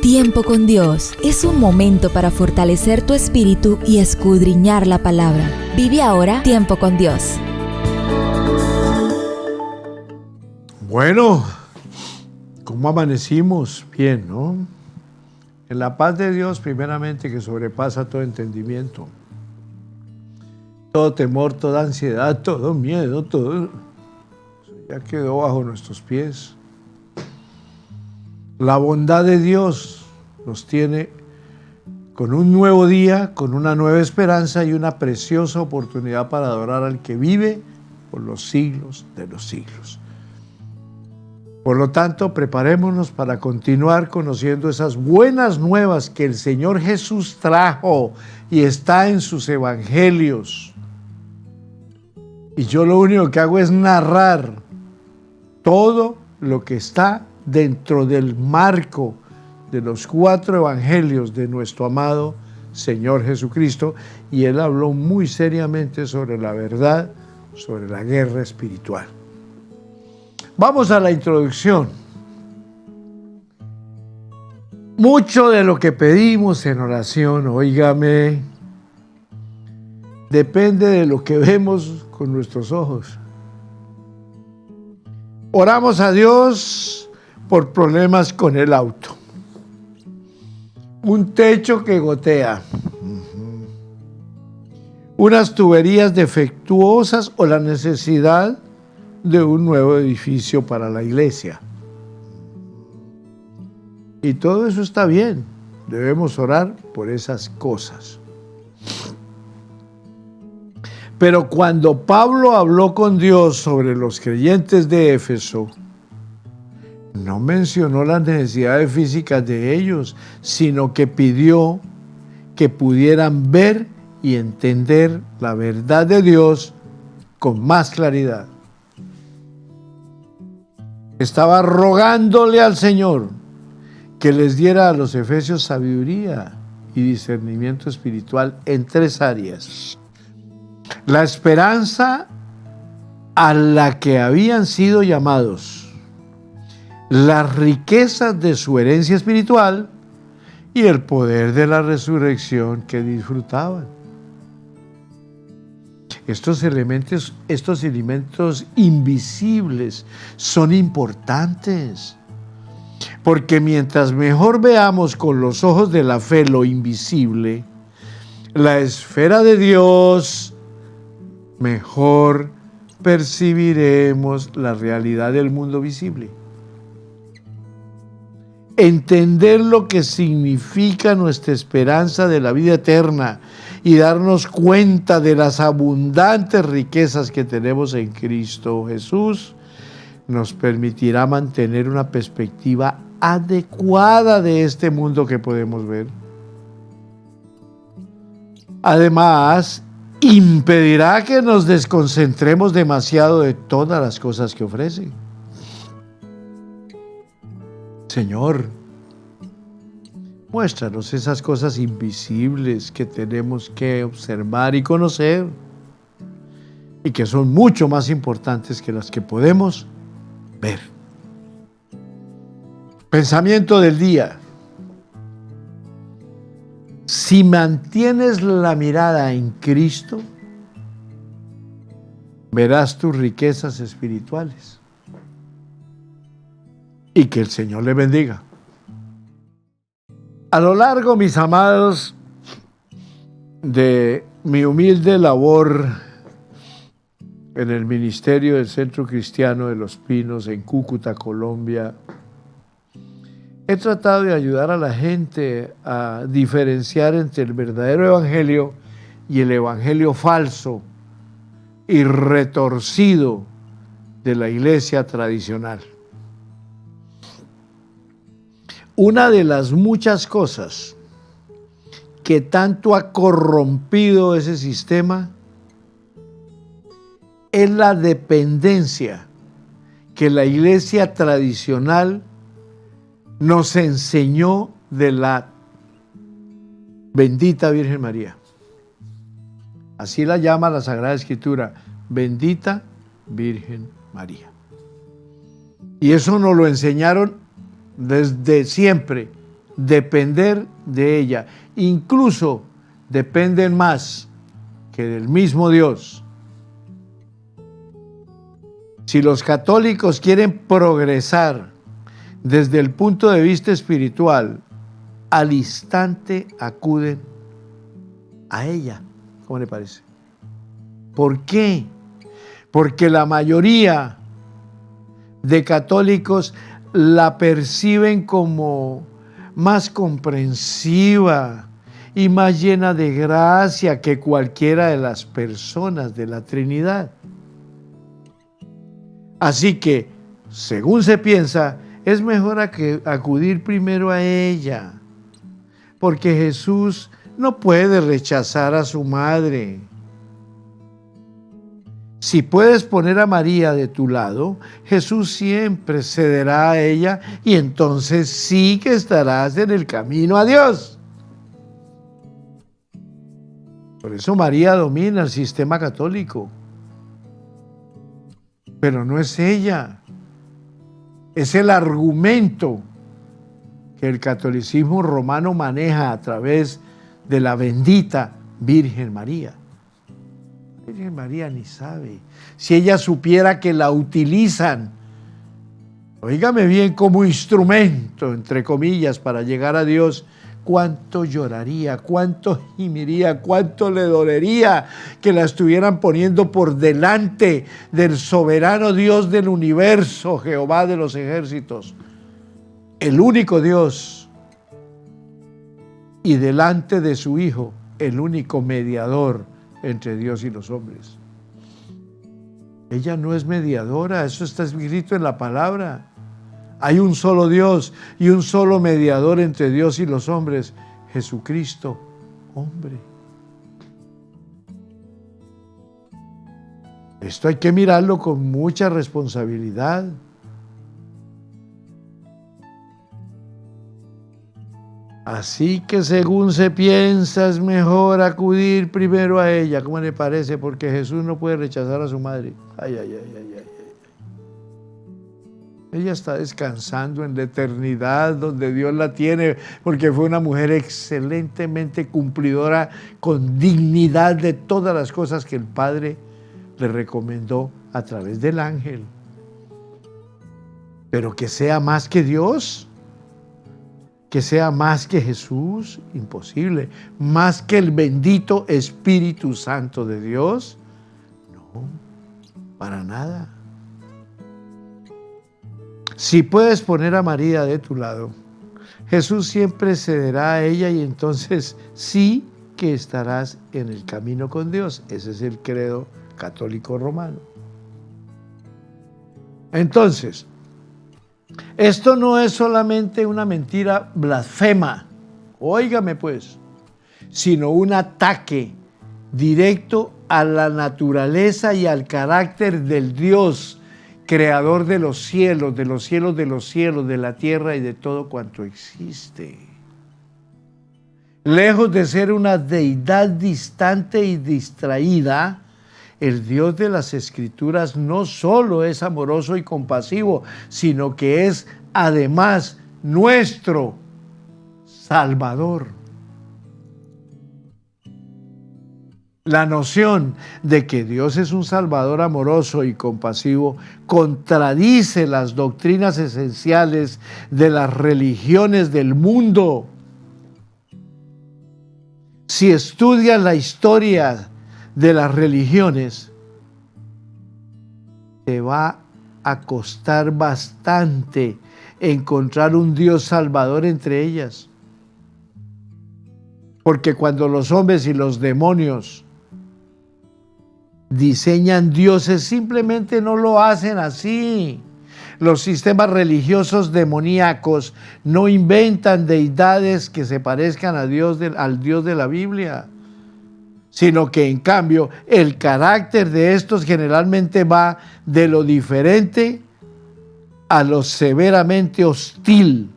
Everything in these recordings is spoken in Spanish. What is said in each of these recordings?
Tiempo con Dios es un momento para fortalecer tu espíritu y escudriñar la palabra. Vive ahora Tiempo con Dios. Bueno, ¿cómo amanecimos? Bien, ¿no? En la paz de Dios, primeramente, que sobrepasa todo entendimiento. Todo temor, toda ansiedad, todo miedo, todo ya quedó bajo nuestros pies. La bondad de Dios nos tiene con un nuevo día, con una nueva esperanza y una preciosa oportunidad para adorar al que vive por los siglos de los siglos. Por lo tanto, preparémonos para continuar conociendo esas buenas nuevas que el Señor Jesús trajo y está en sus evangelios. Y yo lo único que hago es narrar todo lo que está dentro del marco de los 4 evangelios de nuestro amado Señor Jesucristo, y Él habló muy seriamente sobre la verdad, sobre la guerra espiritual. Vamos a la introducción. Mucho de lo que pedimos en oración, óigame, depende de lo que vemos con nuestros ojos. Oramos a Dios por problemas con el auto, un techo que gotea, unas tuberías defectuosas o la necesidad de un nuevo edificio para la iglesia. Y todo eso está bien, debemos orar por esas cosas. Pero cuando Pablo habló con Dios sobre los creyentes de Éfeso, no mencionó las necesidades físicas de ellos, sino que pidió que pudieran ver y entender la verdad de Dios con más claridad. Estaba rogándole al Señor que les diera a los efesios sabiduría y discernimiento espiritual en 3 áreas. La esperanza a la que habían sido llamados, las riquezas de su herencia espiritual y el poder de la resurrección que disfrutaban. Estos elementos invisibles son importantes, porque mientras mejor veamos con los ojos de la fe lo invisible, la esfera de Dios, mejor percibiremos la realidad del mundo visible. Entender lo que significa nuestra esperanza de la vida eterna y darnos cuenta de las abundantes riquezas que tenemos en Cristo Jesús nos permitirá mantener una perspectiva adecuada de este mundo que podemos ver. Además, impedirá que nos desconcentremos demasiado de todas las cosas que ofrecen. Señor, muéstranos esas cosas invisibles que tenemos que observar y conocer y que son mucho más importantes que las que podemos ver. Pensamiento del día. Si mantienes la mirada en Cristo, verás tus riquezas espirituales. Y que el Señor le bendiga. A lo largo, mis amados, de mi humilde labor en el ministerio del Centro Cristiano de Los Pinos en Cúcuta, Colombia, he tratado de ayudar a la gente a diferenciar entre el verdadero evangelio y el evangelio falso y retorcido de la iglesia tradicional. Una de las muchas cosas que tanto ha corrompido ese sistema es la dependencia que la iglesia tradicional nos enseñó de la bendita Virgen María. Así la llama la Sagrada Escritura, bendita Virgen María. Y eso nos lo enseñaron desde siempre, depender de ella. Incluso dependen más que del mismo Dios. Si los católicos quieren progresar desde el punto de vista espiritual, al instante acuden a ella. ¿Cómo le parece? ¿Por qué? Porque la mayoría de católicos la perciben como más comprensiva y más llena de gracia que cualquiera de las personas de la Trinidad. Así que, según se piensa, es mejor acudir primero a ella, porque Jesús no puede rechazar a su madre. Si puedes poner a María de tu lado, Jesús siempre cederá a ella y entonces sí que estarás en el camino a Dios. Por eso María domina el sistema católico. Pero no es ella. Es el argumento que el catolicismo romano maneja a través de la bendita Virgen María. La Virgen María ni sabe. Si ella supiera que la utilizan, oígame bien, como instrumento, entre comillas, para llegar a Dios, cuánto lloraría, cuánto gimiría, cuánto le dolería que la estuvieran poniendo por delante del soberano Dios del universo, Jehová de los ejércitos, el único Dios, y delante de su Hijo, el único mediador entre Dios y los hombres. Ella no es mediadora, eso está escrito en la palabra. Hay un solo Dios y un solo mediador entre Dios y los hombres, Jesucristo, hombre. Esto hay que mirarlo con mucha responsabilidad. Así que según se piensa, es mejor acudir primero a ella. ¿Cómo le parece? Porque Jesús no puede rechazar a su madre. Ay, ay, ay, ay, ay. Ella está descansando en la eternidad donde Dios la tiene, porque fue una mujer excelentemente cumplidora, con dignidad de todas las cosas que el Padre le recomendó a través del ángel. Pero que sea más que Dios, que sea más que Jesús, imposible. Más que el bendito Espíritu Santo de Dios, no, para nada. Si puedes poner a María de tu lado, Jesús siempre cederá a ella y entonces sí que estarás en el camino con Dios. Ese es el credo católico romano. Entonces, esto no es solamente una mentira blasfema, óigame pues, sino un ataque directo a la naturaleza y al carácter del Dios creador de los cielos, de los cielos, de los cielos, de la tierra y de todo cuanto existe. Lejos de ser una deidad distante y distraída, el Dios de las Escrituras no solo es amoroso y compasivo, sino que es además nuestro Salvador. La noción de que Dios es un Salvador amoroso y compasivo contradice las doctrinas esenciales de las religiones del mundo. Si estudias la historia de las religiones, te va a costar bastante encontrar un Dios salvador entre ellas. Porque cuando los hombres y los demonios diseñan dioses, simplemente no lo hacen así. Los sistemas religiosos demoníacos no inventan deidades que se parezcan al Dios de la Biblia, sino que en cambio el carácter de estos generalmente va de lo diferente a lo severamente hostil.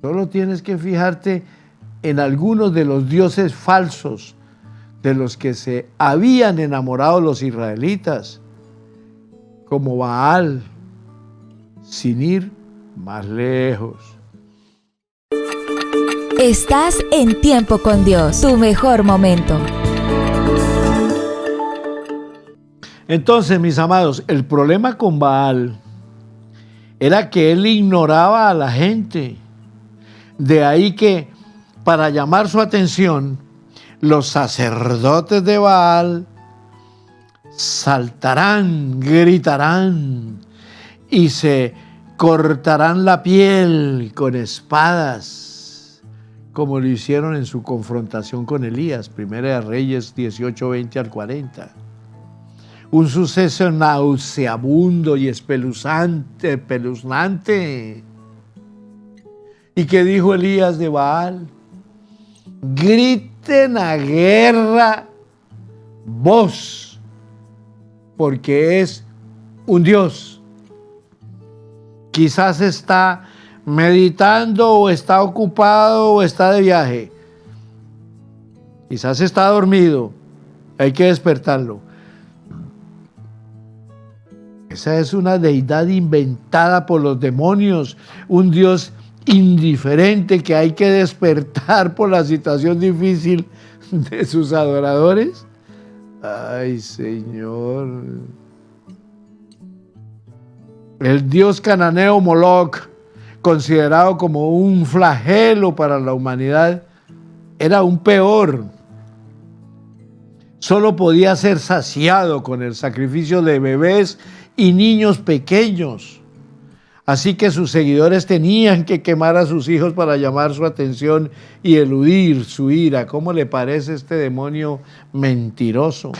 Solo tienes que fijarte en algunos de los dioses falsos de los que se habían enamorado los israelitas, como Baal, sin ir más lejos. Estás en Tiempo con Dios, tu mejor momento. Entonces, mis amados, el problema con Baal era que él ignoraba a la gente. De ahí que, para llamar su atención, los sacerdotes de Baal saltarán, gritarán y se cortarán la piel con espadas, como lo hicieron en su confrontación con Elías, Primera de Reyes 18, 20 al 40. Un suceso nauseabundo y espeluznante. ¿Y qué dijo Elías de Baal? Griten a guerra vos, porque es un Dios. Quizás está meditando o está ocupado o está de viaje. Quizás está dormido. Hay que despertarlo. Esa es una deidad inventada por los demonios, un Dios indiferente que hay que despertar por la situación difícil de sus adoradores. Ay, Señor. El dios cananeo Moloch, considerado como un flagelo para la humanidad, era aún peor. Solo podía ser saciado con el sacrificio de bebés y niños pequeños. Así que sus seguidores tenían que quemar a sus hijos para llamar su atención y eludir su ira. ¿Cómo le parece este demonio mentiroso?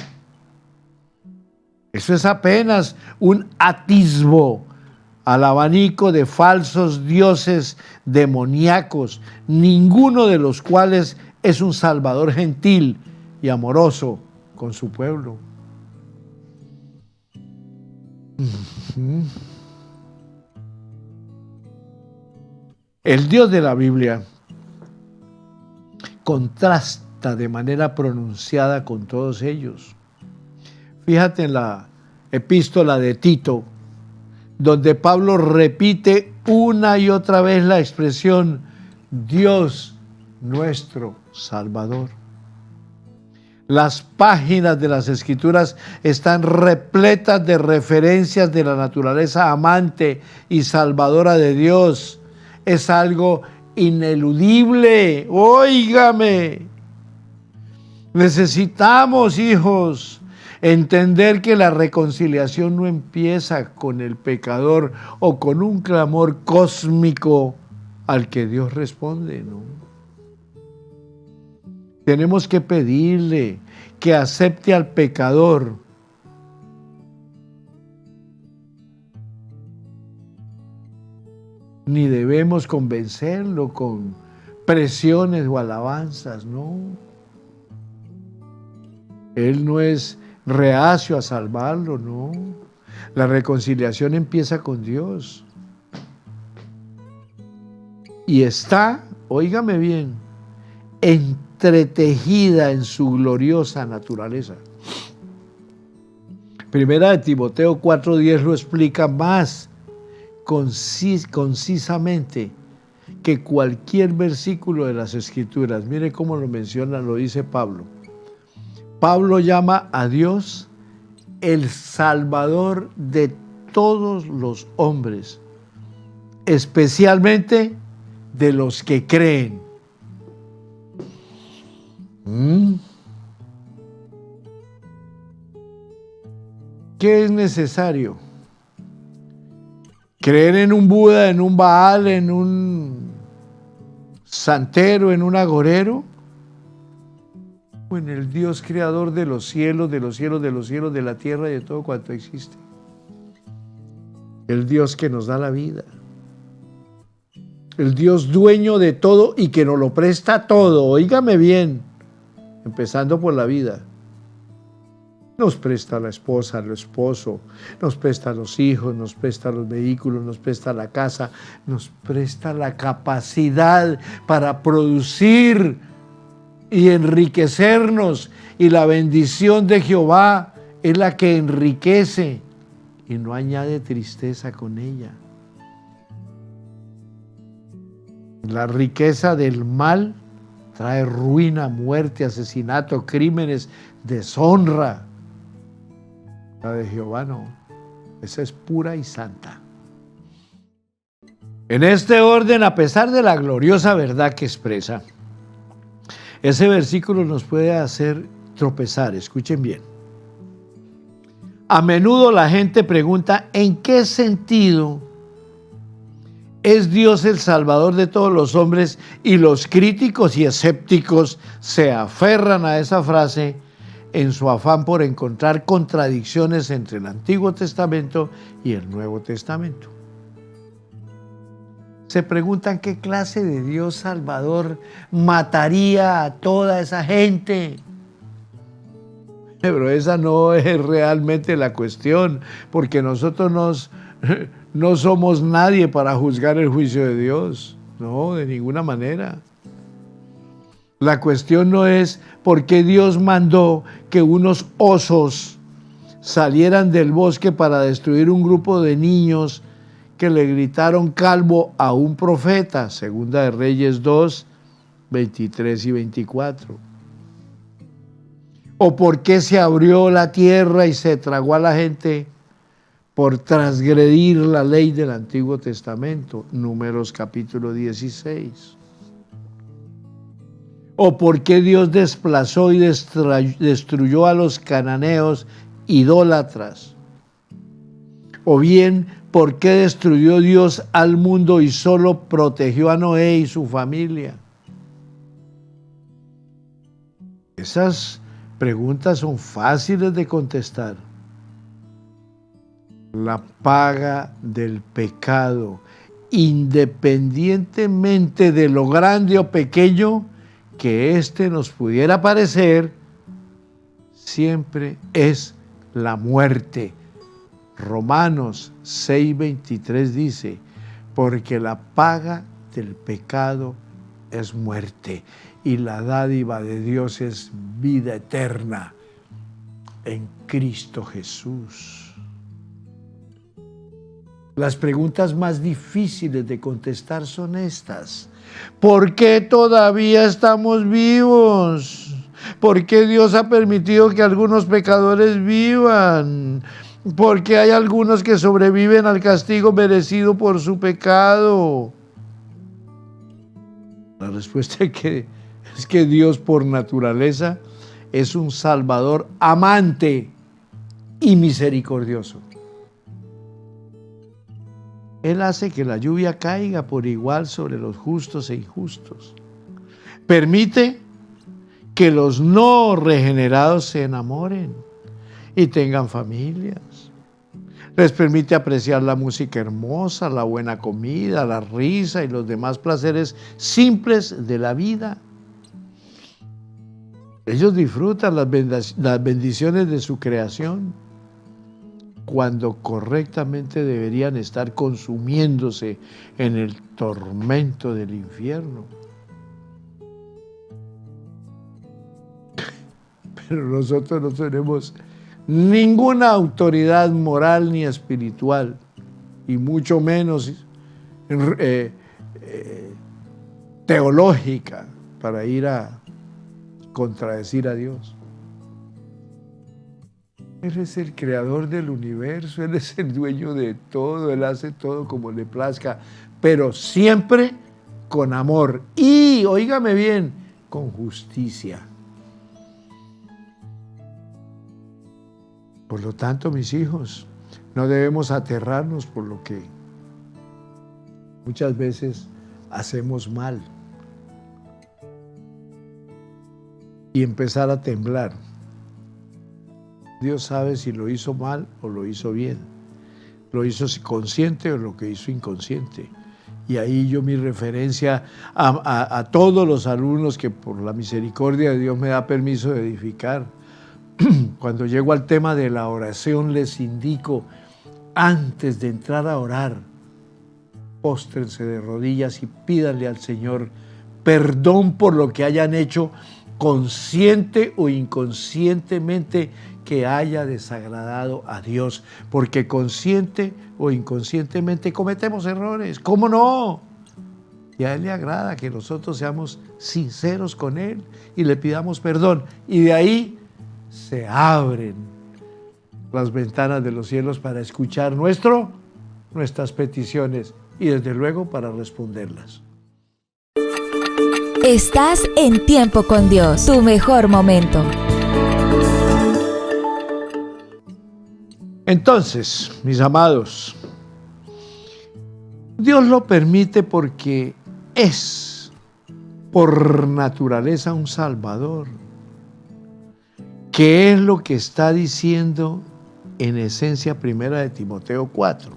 Eso es apenas un atisbo al abanico de falsos dioses demoníacos, ninguno de los cuales es un salvador gentil y amoroso con su pueblo. El Dios de la Biblia contrasta de manera pronunciada con todos ellos. Fíjate en la epístola de Tito, donde Pablo repite una y otra vez la expresión Dios nuestro Salvador. Las páginas de las Escrituras están repletas de referencias de la naturaleza amante y salvadora de Dios. Es algo ineludible. Óigame. Necesitamos, hijos, entender que la reconciliación no empieza con el pecador o con un clamor cósmico al que Dios responde, ¿no? Tenemos que pedirle que acepte al pecador. Ni debemos convencerlo con presiones o alabanzas, no. Él no es reacio a salvarlo, no. La reconciliación empieza con Dios. Y está, óigame bien, entretejida en su gloriosa naturaleza. Primera de Timoteo 4:10 lo explica más concisamente que cualquier versículo de las Escrituras. Mire cómo lo menciona, lo dice Pablo. Pablo llama a Dios el Salvador de todos los hombres, especialmente de los que creen. ¿Qué es necesario? ¿Creer en un Buda, en un Baal, en un santero, en un agorero? ¿O en el Dios creador de los cielos, de los cielos, de los cielos, de la tierra y de todo cuanto existe? El Dios que nos da la vida. El Dios dueño de todo y que nos lo presta todo. Óigame bien, empezando por la vida. Nos presta la esposa, el esposo, nos presta los hijos, nos presta los vehículos, nos presta la casa, nos presta la capacidad para producir y enriquecernos. Y la bendición de Jehová es la que enriquece y no añade tristeza con ella. La riqueza del mal trae ruina, muerte, asesinato, crímenes, deshonra. La de Jehová no. Esa es pura y santa. En este orden, a pesar de la gloriosa verdad que expresa, ese versículo nos puede hacer tropezar. Escuchen bien. A menudo la gente pregunta, ¿en qué sentido es Dios el Salvador de todos los hombres? Y los críticos y escépticos se aferran a esa frase en su afán por encontrar contradicciones entre el Antiguo Testamento y el Nuevo Testamento. Se preguntan qué clase de Dios Salvador mataría a toda esa gente. Pero esa no es realmente la cuestión, porque nosotros no somos nadie para juzgar el juicio de Dios. No, de ninguna manera. La cuestión no es por qué Dios mandó que unos osos salieran del bosque para destruir un grupo de niños que le gritaron calvo a un profeta, Segunda de Reyes 2, 23 y 24. ¿O por qué se abrió la tierra y se tragó a la gente por transgredir la ley del Antiguo Testamento? Números capítulo 16. ¿O por qué Dios desplazó y destruyó a los cananeos idólatras? O bien, ¿por qué destruyó Dios al mundo y solo protegió a Noé y su familia? Esas preguntas son fáciles de contestar. La paga del pecado, independientemente de lo grande o pequeño que éste nos pudiera parecer, siempre es la muerte. Romanos 6:23 dice, porque la paga del pecado es muerte y la dádiva de Dios es vida eterna en Cristo Jesús. Las preguntas más difíciles de contestar son estas. ¿Por qué todavía estamos vivos? ¿Por qué Dios ha permitido que algunos pecadores vivan? ¿Por qué hay algunos que sobreviven al castigo merecido por su pecado? La respuesta es que Dios por naturaleza es un Salvador amante y misericordioso. Él hace que la lluvia caiga por igual sobre los justos e injustos. Permite que los no regenerados se enamoren y tengan familias. Les permite apreciar la música hermosa, la buena comida, la risa y los demás placeres simples de la vida. Ellos disfrutan las bendiciones de su creación cuando correctamente deberían estar consumiéndose en el tormento del infierno. Pero nosotros no tenemos ninguna autoridad moral ni espiritual, y mucho menos teológica, para ir a contradecir a Dios. Él es el creador del universo, Él es el dueño de todo, Él hace todo como le plazca, pero siempre con amor y, óigame bien, con justicia. Por lo tanto, mis hijos, no debemos aterrarnos por lo que muchas veces hacemos mal y empezar a temblar. Dios sabe si lo hizo mal o lo hizo bien, lo hizo consciente o lo que hizo inconsciente. Y ahí yo mi referencia a todos los alumnos que por la misericordia de Dios me da permiso de edificar. Cuando llego al tema de la oración, les indico, antes de entrar a orar, póstrense de rodillas y pídanle al Señor perdón por lo que hayan hecho, consciente o inconscientemente, que haya desagradado a Dios, porque consciente o inconscientemente cometemos errores. ¿Cómo no? Y a Él le agrada que nosotros seamos sinceros con Él y le pidamos perdón. Y de ahí se abren las ventanas de los cielos para escuchar nuestras peticiones y desde luego para responderlas. Estás en Tiempo con Dios, tu mejor momento. Entonces, mis amados, Dios lo permite porque es por naturaleza un Salvador. ¿Qué es lo que está diciendo en esencia primera de Timoteo 4?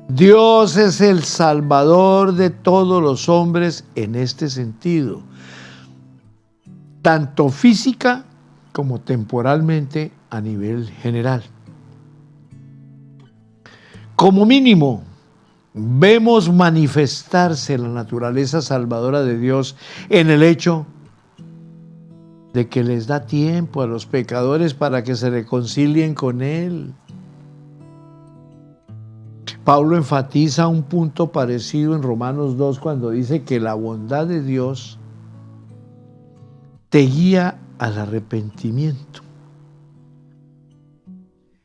Dios es el Salvador de todos los hombres en este sentido, tanto física como temporalmente a nivel general. Como mínimo, vemos manifestarse la naturaleza salvadora de Dios en el hecho de que les da tiempo a los pecadores para que se reconcilien con Él. Pablo enfatiza un punto parecido en Romanos 2 cuando dice que la bondad de Dios te guía al arrepentimiento.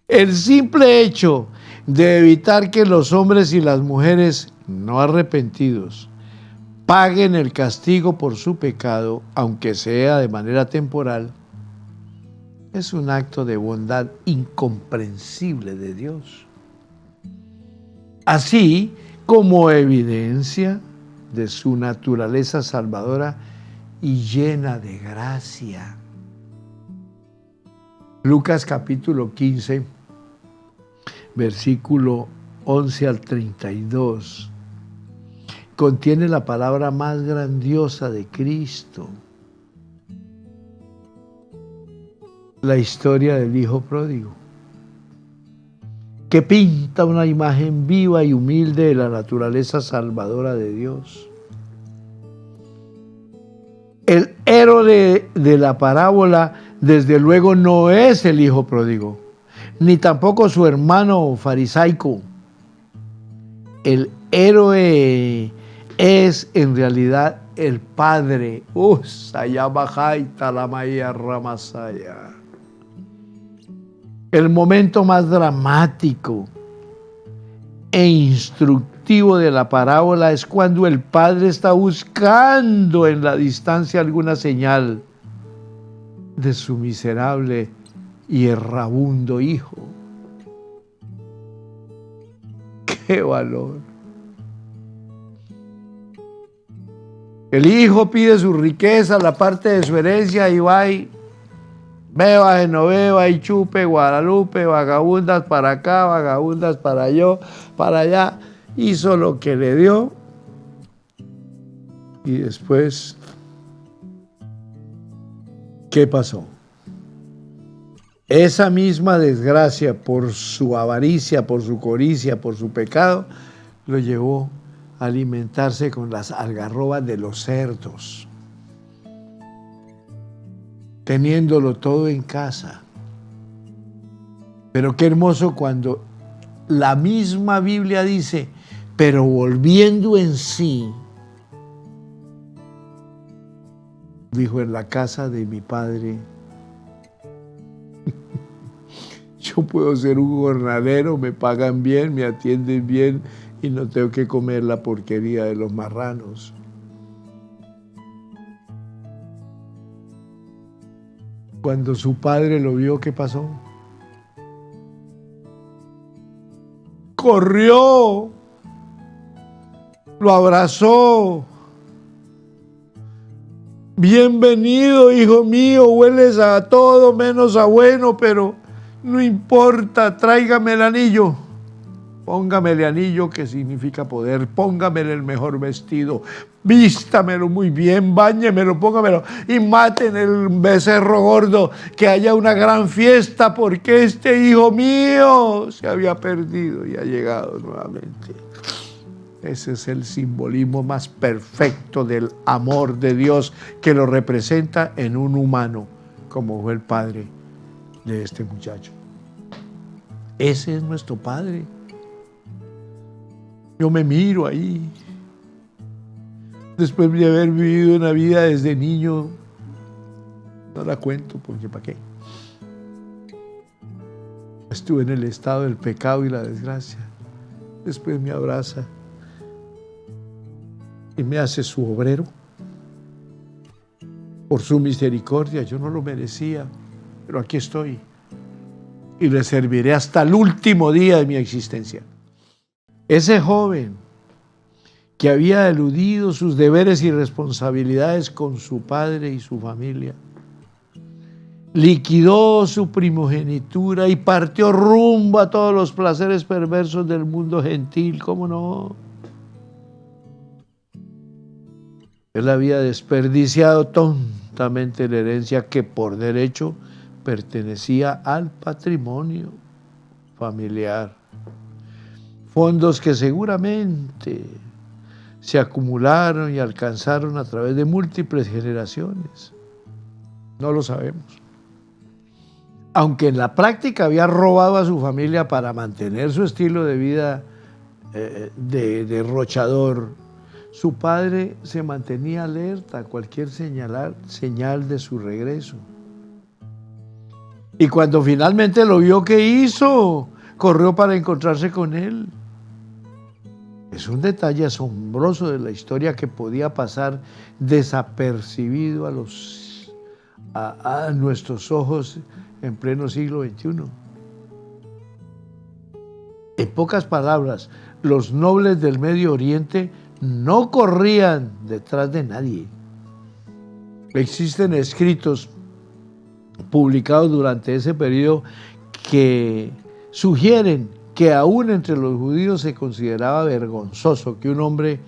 El simple hecho de evitar que los hombres y las mujeres no arrepentidos paguen el castigo por su pecado, aunque sea de manera temporal, es un acto de bondad incomprensible de Dios, así como evidencia de su naturaleza salvadora y llena de gracia. Lucas capítulo 15, versículo 11 al 32, contiene la palabra más grandiosa de Cristo, la historia del Hijo Pródigo, que pinta una imagen viva y humilde de la naturaleza salvadora de Dios. El héroe de la parábola, desde luego, no es el Hijo Pródigo, ni tampoco su hermano farisaico. El héroe es en realidad el Padre. El momento más dramático e instructivo de la parábola es cuando el Padre está buscando en la distancia alguna señal de su miserable y errabundo hijo. ¡Qué valor! El hijo pide su riqueza, la parte de su herencia, y va y beba, Genoveva y chupe, Guadalupe, vagabundas para acá, vagabundas para allá. Hizo lo que le dio y después, ¿qué pasó? Esa misma desgracia por su avaricia, por su codicia, por su pecado, lo llevó a alimentarse con las algarrobas de los cerdos, teniéndolo todo en casa. Pero qué hermoso cuando la misma Biblia dice, pero volviendo en sí, dijo, en la casa de mi padre, yo puedo ser un jornalero, me pagan bien, me atienden bien y no tengo que comer la porquería de los marranos. Cuando su padre lo vio, ¿qué pasó? Corrió, lo abrazó. Bienvenido, hijo mío, hueles a todo menos a bueno, pero no importa, tráigame el anillo. Póngame el anillo, que significa poder, póngamele el mejor vestido, vístamelo muy bien, báñemelo, póngamelo y maten el becerro gordo, que haya una gran fiesta porque este hijo mío se había perdido y ha llegado nuevamente. Ese es el simbolismo más perfecto del amor de Dios, que lo representa en un humano, como fue el padre de este muchacho. Ese es nuestro Padre. Yo me miro ahí después de haber vivido una vida desde niño, no la cuento porque ¿para qué? Estuve en el estado del pecado y la desgracia. Después me abraza y me hace su obrero. Por su misericordia, yo no lo merecía, pero aquí estoy y le serviré hasta el último día de mi existencia. Ese joven que había eludido sus deberes y responsabilidades con su padre y su familia, liquidó su primogenitura y partió rumbo a todos los placeres perversos del mundo gentil, ¿cómo no? Él había desperdiciado tontamente la herencia que por derecho pertenecía al patrimonio familiar. Fondos que seguramente se acumularon y alcanzaron a través de múltiples generaciones. No lo sabemos. Aunque en la práctica había robado a su familia para mantener su estilo de vida de derrochador, su padre se mantenía alerta a cualquier señal de su regreso. Y cuando finalmente lo vio, ¿qué hizo? Corrió para encontrarse con él. Es un detalle asombroso de la historia que podía pasar desapercibido a nuestros ojos en pleno siglo XXI. En pocas palabras, los nobles del Medio Oriente no corrían detrás de nadie. Existen escritos publicados durante ese periodo que sugieren que aún entre los judíos se consideraba vergonzoso que un hombre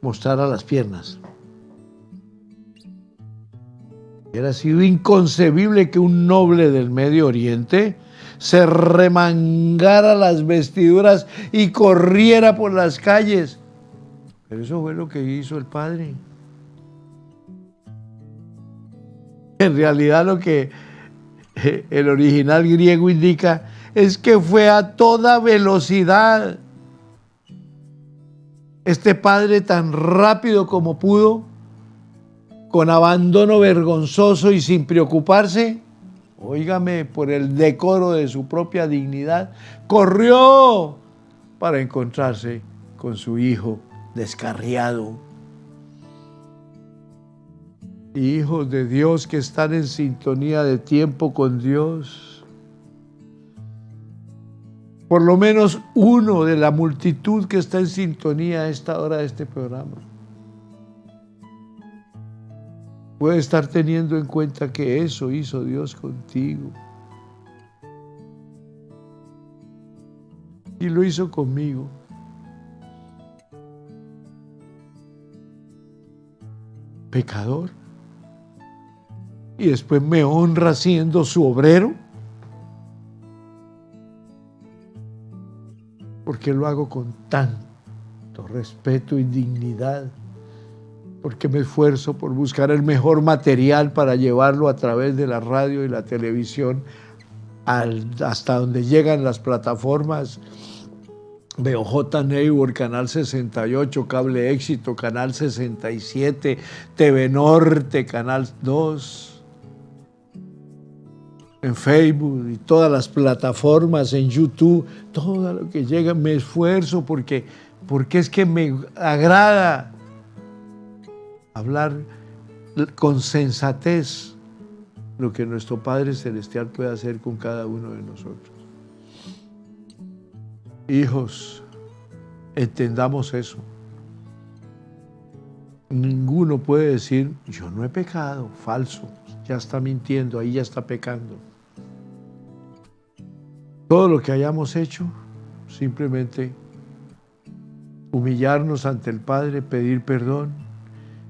mostrara las piernas. Hubiera sido inconcebible que un noble del Medio Oriente se remangara las vestiduras y corriera por las calles. Pero eso fue lo que hizo el padre. En realidad lo que el original griego indica es que fue a toda velocidad. Este padre tan rápido como pudo, con abandono vergonzoso y sin preocuparse, óigame, por el decoro de su propia dignidad, corrió para encontrarse con su hijo descarriado. Hijos de Dios que están en sintonía de tiempo con Dios. Por lo menos uno de la multitud que está en sintonía a esta hora de este programa puede estar teniendo en cuenta que eso hizo Dios contigo. Y lo hizo conmigo. Pecador. Y después me honra siendo su obrero. Porque lo hago con tanto respeto y dignidad. Porque me esfuerzo por buscar el mejor material para llevarlo a través de la radio y la televisión hasta donde llegan las plataformas BOJ Network, Canal 68, Cable Éxito, Canal 67, TV Norte, Canal 2, en Facebook y todas las plataformas, en YouTube, todo lo que llega, me esfuerzo porque es que me agrada hablar con sensatez lo que nuestro Padre Celestial puede hacer con cada uno de nosotros. Hijos, entendamos eso. Ninguno puede decir, yo no he pecado, falso, ya está mintiendo, ahí ya está pecando. Todo lo que hayamos hecho, simplemente humillarnos ante el Padre, pedir perdón,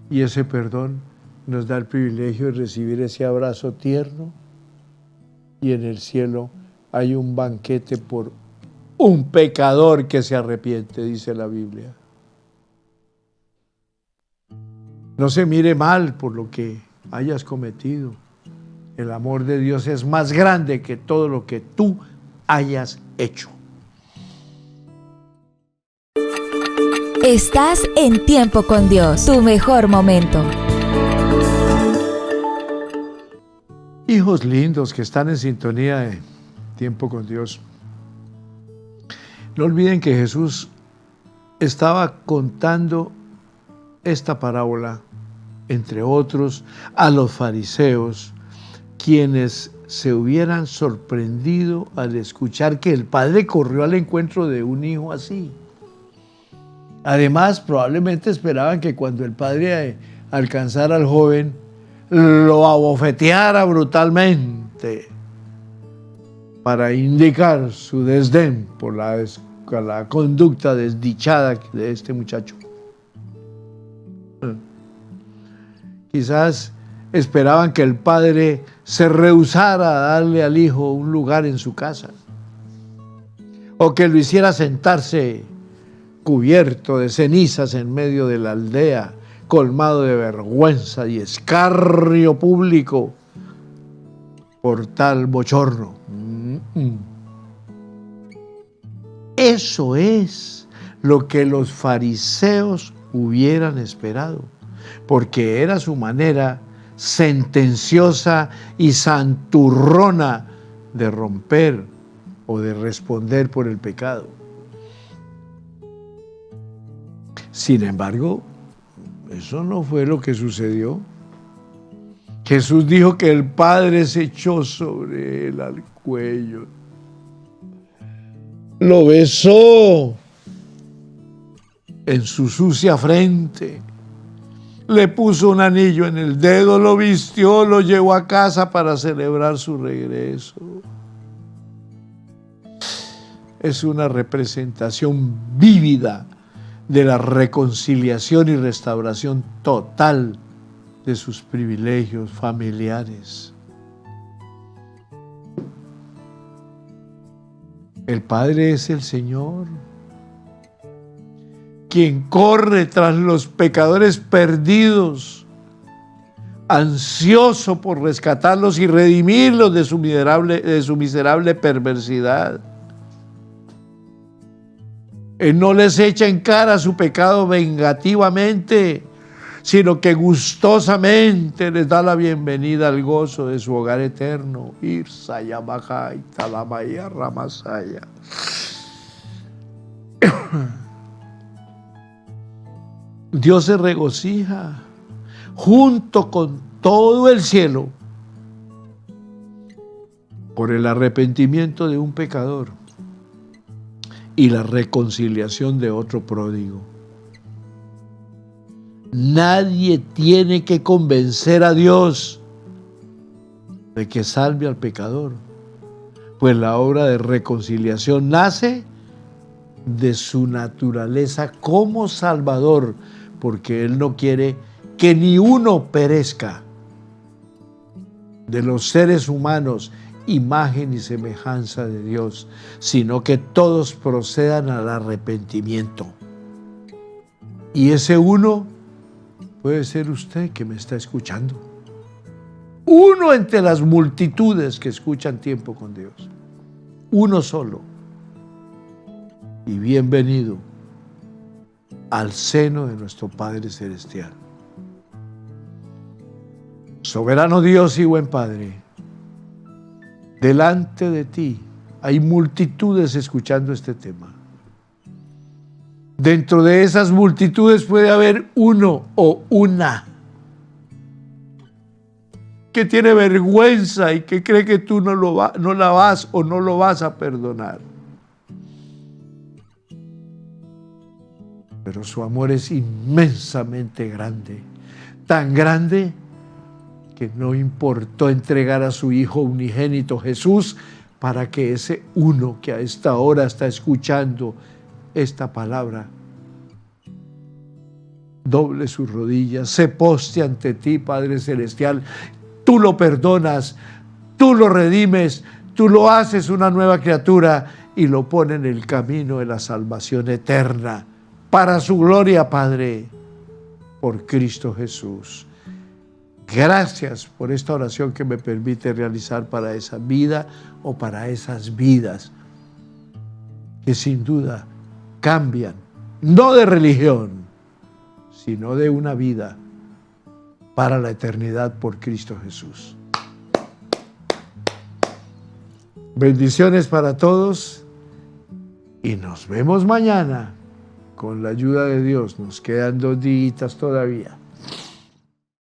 y ese perdón nos da el privilegio de recibir ese abrazo tierno, y en el cielo hay un banquete por un pecador que se arrepiente, dice la Biblia. No se mire mal por lo que hayas cometido. El amor de Dios es más grande que todo lo que tú hayas hecho. Estás en Tiempo con Dios, tu mejor momento. Hijos lindos que están en sintonía de Tiempo con Dios, no olviden que Jesús estaba contando esta parábola, entre otros, a los fariseos, quienes se hubieran sorprendido al escuchar que el padre corrió al encuentro de un hijo así. Además, probablemente esperaban que cuando el padre alcanzara al joven, lo abofeteara brutalmente para indicar su desdén por la conducta desdichada de este muchacho. Quizás esperaban que el padre se rehusara a darle al hijo un lugar en su casa, o que lo hiciera sentarse cubierto de cenizas en medio de la aldea, colmado de vergüenza y escarnio público por tal bochorno. Eso es lo que los fariseos hubieran esperado, porque era su manera sentenciosa y santurrona de romper o de responder por el pecado. Sin embargo, eso no fue lo que sucedió. Jesús dijo que el Padre se echó sobre él al cuello, lo besó en su sucia frente, le puso un anillo en el dedo, lo vistió, lo llevó a casa para celebrar su regreso. Es una representación vívida de la reconciliación y restauración total de sus privilegios familiares. El Padre es el Señor, quien corre tras los pecadores perdidos, ansioso por rescatarlos y redimirlos de su miserable perversidad. Él no les echa en cara su pecado vengativamente, sino que gustosamente les da la bienvenida al gozo de su hogar eterno. Irsaya Bajay Talamaya Ramasaya. Dios se regocija junto con todo el cielo por el arrepentimiento de un pecador y la reconciliación de otro pródigo. Nadie tiene que convencer a Dios de que salve al pecador, pues la obra de reconciliación nace de su naturaleza como Salvador, porque Él no quiere que ni uno perezca de los seres humanos, imagen y semejanza de Dios, sino que todos procedan al arrepentimiento. Y ese uno puede ser usted que me está escuchando. Uno entre las multitudes que escuchan Tiempo con Dios. Uno solo. Y bienvenido al seno de nuestro Padre Celestial. Soberano Dios y buen Padre, delante de ti hay multitudes escuchando este tema. Dentro de esas multitudes puede haber uno o una que tiene vergüenza y que cree que tú no la vas o no lo vas a perdonar. Pero su amor es inmensamente grande, tan grande que no importó entregar a su Hijo unigénito Jesús para que ese uno que a esta hora está escuchando esta palabra doble sus rodillas, se poste ante ti, Padre Celestial. Tú lo perdonas, tú lo redimes, tú lo haces una nueva criatura y lo pones en el camino de la salvación eterna para su gloria, Padre, por Cristo Jesús. Gracias por esta oración que me permite realizar para esa vida o para esas vidas que sin duda cambian no de religión, sino de una vida para la eternidad por Cristo Jesús. Bendiciones para todos y nos vemos mañana con la ayuda de Dios. Nos quedan 2 días todavía.